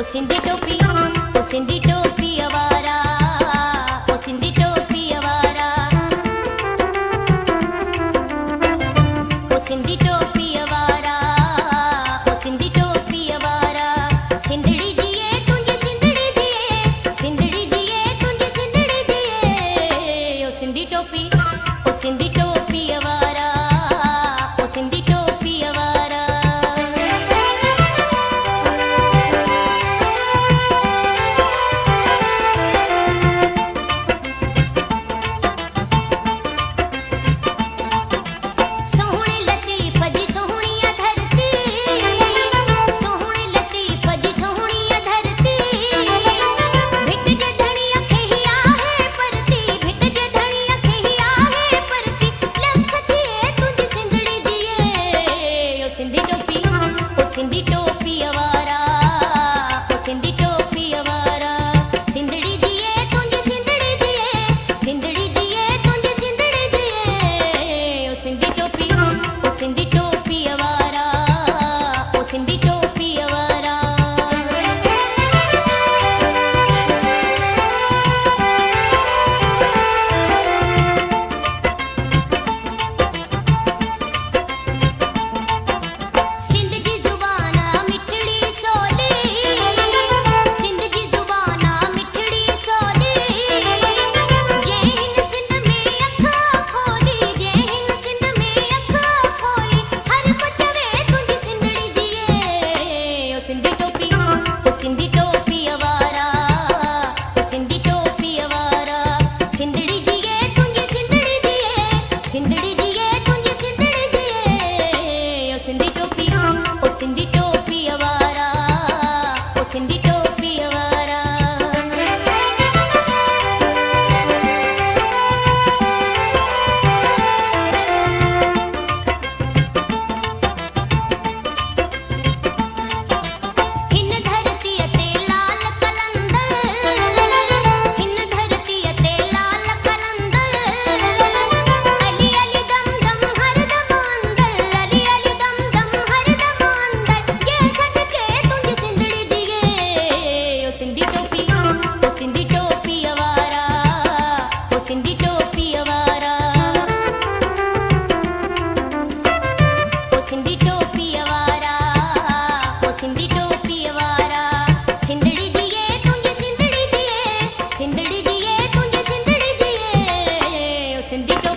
सिंधी टोपी ओ सिंधी टोपी अवारा ओ सिंधी टोपी अवारा ओ सिंधी टोपी अवारा ओ सिंधी टोपी अवारा सिंधड़ी जिए तुझे सिंधड़ी जिए सिंधड़ी जिए तुझे सिंधड़ी जिए ओ सिंधी टोपी ओ सिंधी टोपी अवारा ओ सिंधी टोपी अवारा सिंधी टोपी ओ सिंधी टोपी अवारा ओ सिंधी टोपी अवारा सिंधड़ी जिए तुझे सिंधड़ी जिए सिंधड़ी जिए तुझे सिंधड़ी जिए ओ सिंधी टोपी ओ सिंधी टोपी अवारा ओ सिंधी टोपी अवारा सिंधी टोपी अवारा ओ सिंधी टोपी अवारा सिंधड़ी जिए तुझे सिंधड़ी जिए सिंधड़ी जिए तुझे सिंधड़ी जिए ओ सिंधी टोपी ओ सिंधी टोपी अवारा ओ सिंधी टोपी अवारा सिंधी टोपी ओ सिंधी टोपी अवारा ओ सिंधी टोपी अवारा ओ सिंधी टोपी अवारा ओ सिंधी टोपी अवारा सिंधड़ी जिए तुझे सिंधड़ी जिए सिंधड़ी जिए तुझे सिंधड़ी जिए ओ सिंधी टोपी